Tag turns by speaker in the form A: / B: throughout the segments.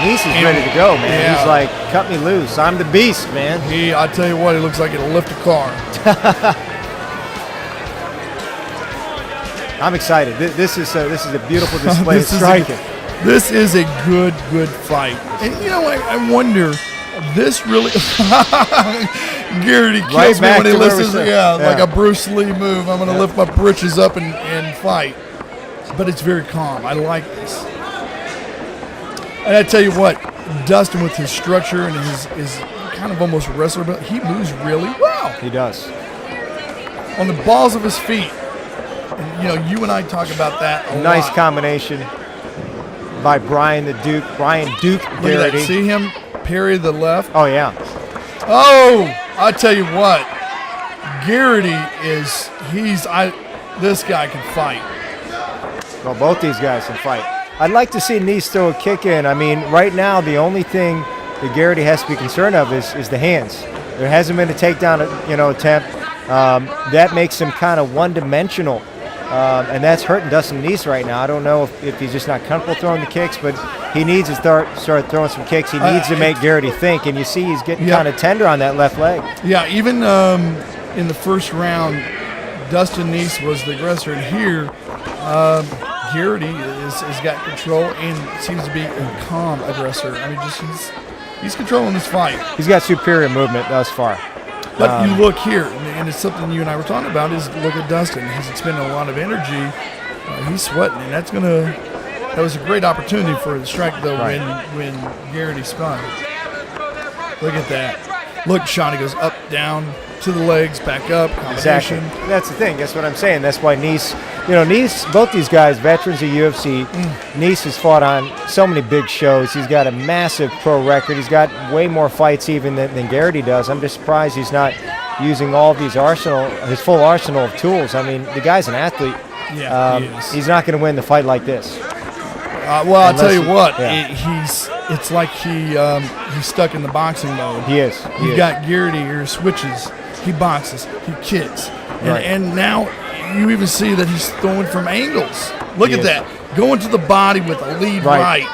A: Nice is ready to go, man. Yeah. He's like, cut me loose. I'm the beast, man.
B: I tell you what, he looks like it'll lift a car.
A: I'm excited. This is a beautiful display of striking.
B: This is a good fight. And you know, I wonder, this really Garrity kills me when he lifts like a Bruce Lee move. I'm gonna lift my britches up and fight. But it's very calm. I like this. And I tell you what, Dustin with his structure and his kind of almost wrestler, but he moves really well.
A: He does.
B: On the balls of his feet. And, you know, you and I talk about that a
A: nice
B: lot.
A: Combination by Brian Duke Garrity.
B: See him parry the left?
A: Oh, yeah.
B: Oh, I tell you what, Garrity is, this guy can fight.
A: Well, both these guys can fight. I'd like to see Nice throw a kick in. I mean, right now, the only thing that Garrity has to be concerned of is the hands. There hasn't been a takedown, attempt. That makes him kind of one-dimensional, and that's hurting Dustin Nice right now. I don't know if he's just not comfortable throwing the kicks, but he needs to start throwing some kicks. He needs to make Garrity think, and you see he's getting kind of tender on that left leg.
B: Yeah, even in the first round, Dustin Nice was the aggressor, and here Garrity has got control and seems to be a calm aggressor. I mean, he's controlling this fight.
A: He's got superior movement thus far.
B: But you look here, and it's something you and I were talking about, is look at Dustin. He's expending a lot of energy. He's sweating, and that was a great opportunity for the strike, though, when Garrity spun. Look at that. Look, Shawnee goes up, down, to the legs, back up, combination.
A: Exactly. That's the thing. That's what I'm saying. That's why Nice, both these guys, veterans of UFC, Nice has fought on so many big shows. He's got a massive pro record. He's got way more fights even than Garrity does. I'm just surprised he's not using all of his full arsenal of tools. I mean, the guy's an athlete.
B: Yeah, he is.
A: He's not going to win the fight like this.
B: Well, I'll tell you what, it's like he's stuck in the boxing mode.
A: He is.
B: You've got Garrity here, switches, he boxes, he kicks. And now you even see that he's throwing from angles. Look at that. Going to the body with a lead right.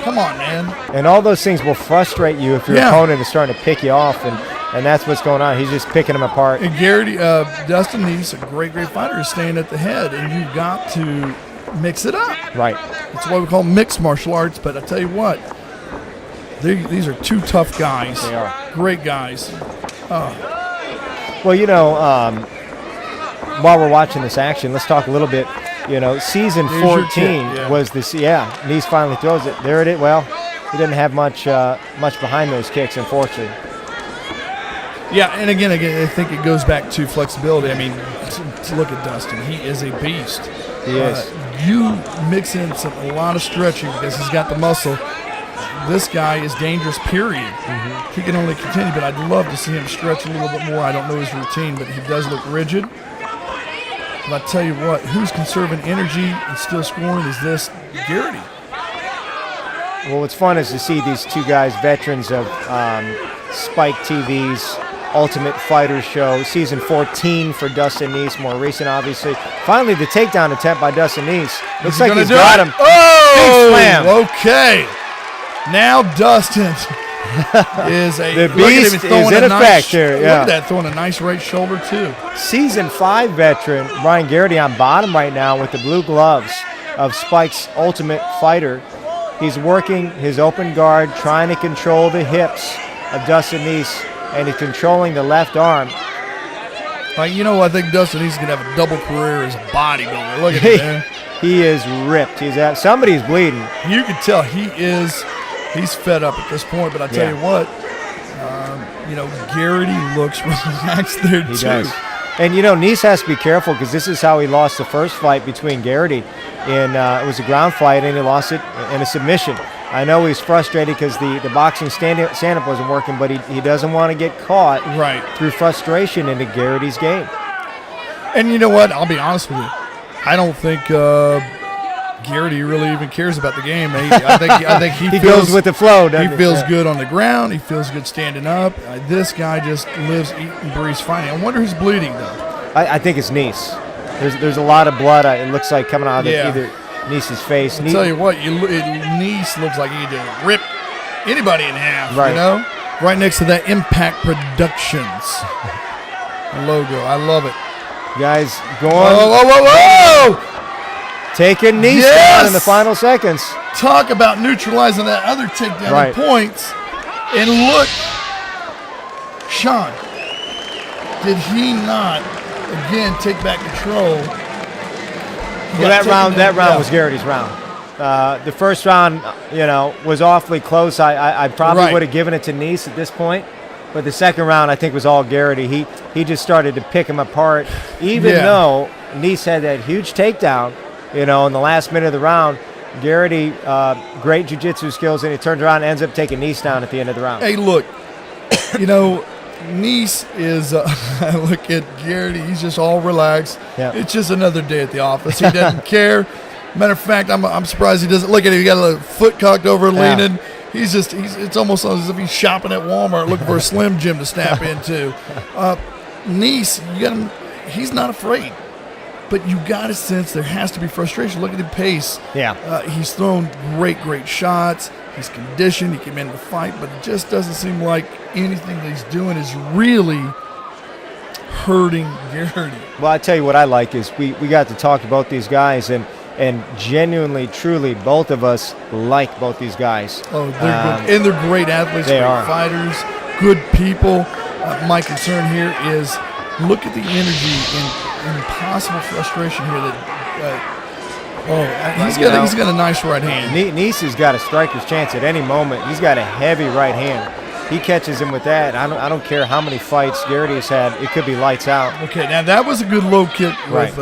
B: Come on, man.
A: And all those things will frustrate you if your opponent is starting to pick you off, and that's what's going on. He's just picking them apart.
B: And Garrity, Dustin Nice, a great fighter, is staying at the head, and you've got to mix it up.
A: Right.
B: That's why we call them mixed martial arts, but I tell you what, these are two tough guys.
A: They are.
B: Great guys.
A: Well, while we're watching this action, let's talk a little bit. Season 14 was this. Yeah, Nice finally throws it. There it is. Well, he didn't have much behind those kicks, unfortunately.
B: Yeah, and again, I think it goes back to flexibility. I mean, to look at Dustin, he is a beast.
A: He is.
B: You mix in a lot of stretching because he's got the muscle. This guy is dangerous, period. He can only continue, but I'd love to see him stretch a little bit more. I don't know his routine, but he does look rigid. But I tell you what, who's conserving energy and still scoring is this Garrity.
A: Well, what's fun is to see these two guys, veterans of Spike TV's Ultimate Fighter show, season 14 for Dustin Nice, more recent, obviously. Finally, the takedown attempt by Dustin Nice. Looks like he's got him.
B: Oh,
A: big slam.
B: Okay. Now Dustin is
A: the beast is in effect here.
B: Look at that, throwing a nice right shoulder too.
A: Season 5 veteran Brian Garrity on bottom right now with the blue gloves of Spike's Ultimate Fighter. He's working his open guard, trying to control the hips of Dustin Nice, and he's controlling the left arm.
B: I think Dustin Nice is going to have a double career as a bodybuilder. Look at him, man.
A: He is ripped. Somebody's bleeding.
B: You can tell he's fed up at this point, but I tell you what, Garrity looks relaxed there too.
A: He does. And, Nice has to be careful because this is how he lost the first fight between Garrity. It was a ground fight, and he lost it in a submission. I know he's frustrated because the boxing stand-up wasn't working, but he doesn't want to get caught through frustration into Garrity's game.
B: And you know what? I'll be honest with you. I don't think Garrity really even cares about the game. I think he
A: goes with the flow.
B: He feels good on the ground. He feels good standing up. This guy just lives, eats, and breathes fighting. I wonder who's bleeding though.
A: I think it's Nice. There's a lot of blood. It looks like coming out of either Nice's face.
B: I'll tell you what, Nice looks like he did rip anybody in half,
A: Right.
B: you know? Right next to that Impact Productions logo. I love it.
A: Guys, going.
B: Whoa!
A: Taking Nice down in the final seconds.
B: Talk about neutralizing that other takedown in points. And look, Sean, did he not again take back control?
A: Well, that round was Garrity's round. The first round, was awfully close. I probably would have given it to Nice at this point. But the second round, I think, was all Garrity. He just started to pick him apart, even though Nice had that huge takedown, in the last minute of the round. Garrity, great jiu-jitsu skills, and he turns around and ends up taking Nice down at the end of the round.
B: Hey, look, Nice is, look at Garrity. He's just all relaxed.
A: Yeah.
B: It's just another day at the office. He doesn't care. Matter of fact, I'm surprised he doesn't. Look at him. He got a foot cocked over, leaning. It's almost as if he's shopping at Walmart looking for a Slim Jim to snap into. Nice, he's not afraid. But you got to sense there has to be frustration. Look at the pace.
A: Yeah.
B: He's thrown great shots. He's conditioned. He came into the fight, but it just doesn't seem like anything that he's doing is really hurting Garrity.
A: Well, I tell you what I like is we got to talk to both these guys, and genuinely, truly, both of us like both these guys.
B: Oh, they're good. And they're great athletes,
A: they
B: great
A: are.
B: fighters, good people. My concern here is look at the energy and possible frustration here that he's got a nice right hand.
A: Nice has got a striker's chance at any moment. He's got a heavy right hand. He catches him with that. I don't care how many fights Garrity has had. It could be lights out.
B: Okay, now that was a good low kick with,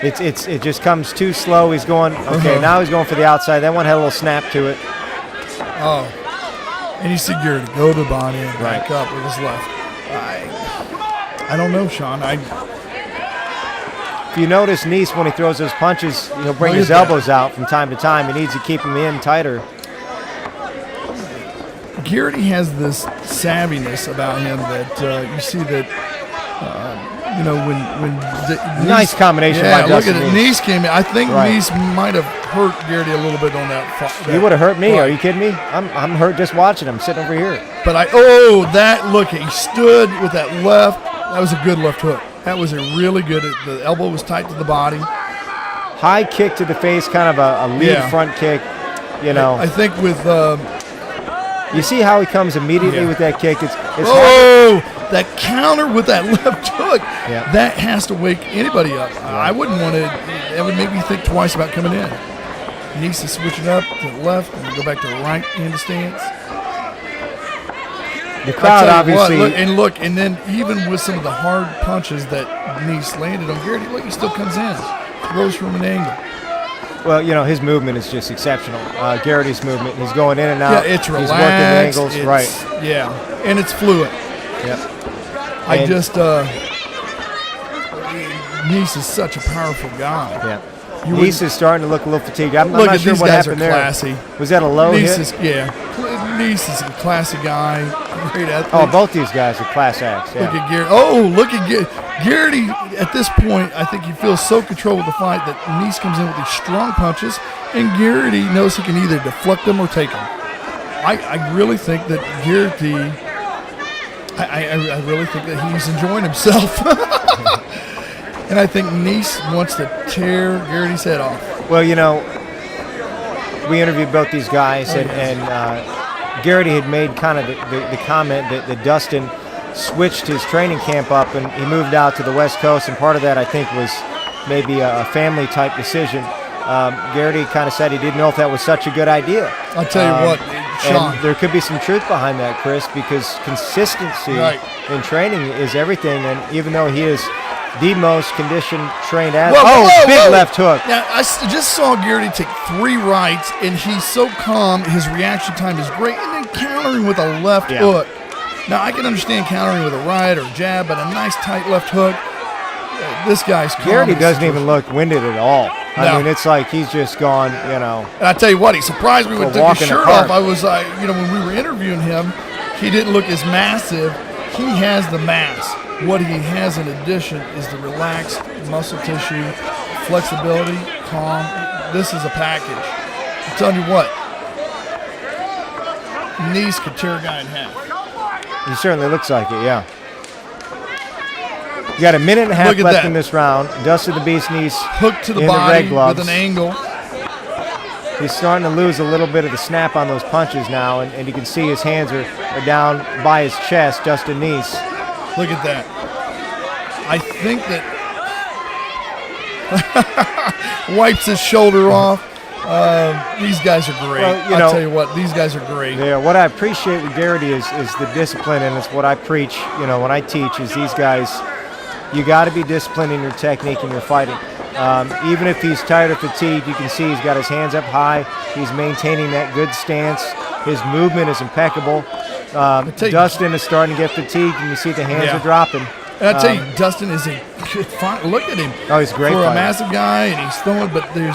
A: It just comes too slow. He's going, now he's going for the outside. That one had a little snap to it.
B: Oh. And you see Garrity go to the body and back up with his left. I don't know, Sean.
A: If you notice Nice, when he throws those punches, he'll bring his elbows out from time to time. He needs to keep them in tighter.
B: Garrity has this savviness about him that you see that, when
A: nice combination by Dustin.
B: Look at it. Nice came in. I think Nice might have hurt Garrity a little bit on that.
A: He would have hurt me. Are you kidding me? I'm hurt just watching him. Sitting over here.
B: But he stood with that left. That was a good left hook. That was a really good. The elbow was tight to the body.
A: High kick to the face, kind of a lead front kick.
B: I think with.
A: You see how he comes immediately with that kick. It's
B: that counter with that left hook.
A: Yeah.
B: That has to wake anybody up. I wouldn't want to. That would make me think twice about coming in. He needs to switch it up to the left and go back to the right in the stance.
A: The crowd obviously.
B: And then even with some of the hard punches that Nice landed on Garrity, he still comes in, throws from an angle.
A: Well, his movement is just exceptional. Garrity's movement, he's going in and out.
B: Yeah, it's relaxed.
A: He's working the angles,
B: Yeah, and it's fluid.
A: Yep.
B: Nice is such a powerful guy.
A: Yeah. Nice is starting to look a little fatigued. I'm not sure what happened there.
B: Classy.
A: Was that a low hit?
B: Nice is a classy guy. Great athlete.
A: Oh, both these guys are class acts. Yeah.
B: Look at Garrity. Look at Garrity. Garrity, at this point, I think he feels so controlled with the fight that Nice comes in with these strong punches, and Garrity knows he can either deflect them or take them. I really think that Garrity, I really think that he's enjoying himself. And I think Nice wants to tear Garrity's head off.
A: Well, we interviewed both these guys, and Garrity had made kind of the comment that Dustin switched his training camp up and he moved out to the West Coast, and part of that I think was maybe a family type decision. Garrity kind of said he didn't know if that was such a good idea.
B: I'll tell you what, Sean.
A: And there could be some truth behind that, Chris, because consistency in training is everything, and even though he is the most conditioned, trained athlete. Big left hook.
B: Now, I just saw Garrity take 3 rights, and he's so calm. His reaction time is great, and then countering with a left hook. Now, I can understand countering with a right or jab, but a nice tight left hook. This guy's calm.
A: Garrity doesn't even look winded at all. I mean, it's like he's just gone,
B: And I tell you what, he surprised me when he took his shirt off. I was when we were interviewing him, he didn't look as massive. He has the mass. What he has in addition is the relaxed muscle tissue, flexibility, calm. This is a package. I'm telling you what, Nice could tear a guy in half.
A: He certainly looks like it, yeah. You got a minute and a half left in this round. Dustin the Beast Nice
B: hooked to the
A: in
B: body
A: the red gloves.
B: with an angle.
A: He's starting to lose a little bit of the snap on those punches now, and you can see his hands are down by his chest, Dustin Nice.
B: Look at that. I think that wipes his shoulder off. These guys are great. Well, I'll tell you what, these guys are great.
A: Yeah, what I appreciate with Garrity is the discipline, and it's what I preach, when I teach, is these guys, you got to be disciplined in your technique and your fighting. Even if he's tired or fatigued, you can see he's got his hands up high. He's maintaining that good stance. His movement is impeccable. Dustin is starting to get fatigued, and you see the hands are dropping.
B: And I tell you, Dustin is a good fighter. Look at him.
A: Oh, he's a great
B: for
A: fighter.
B: A massive guy, and he's throwing. But there's,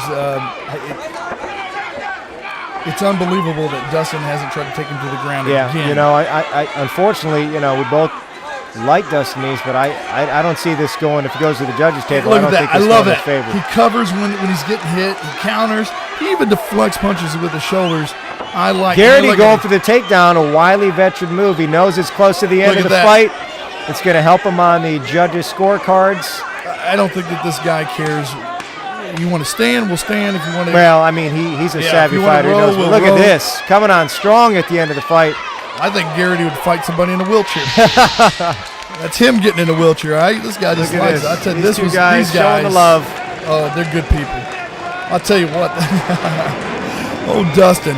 B: it's unbelievable that Dustin hasn't tried to take him to the ground again.
A: I unfortunately, we both like Dustin Nice, but I don't see this going. If it goes to the judges' table,
B: Look
A: I don't
B: at that.
A: think this
B: I love
A: goes
B: it.
A: in favor.
B: He covers when he's getting hit. He counters. He even deflects punches with the shoulders. I like
A: Garrity going for the takedown, a wily veteran move. He knows it's close to the end of the fight. It's going to help him on the judges' scorecards.
B: I don't think that this guy cares. You want to stand, we'll stand. If you want to.
A: Well, I mean, he's a savvy fighter.
B: Roll,
A: he knows. Look at this, coming on strong at the end of the fight.
B: I think Garrity would fight somebody in a wheelchair. That's him getting in a wheelchair. This guy just likes it. I tell you, these guys
A: showing the love.
B: Oh, they're good people. I'll tell you what. Oh, Dustin.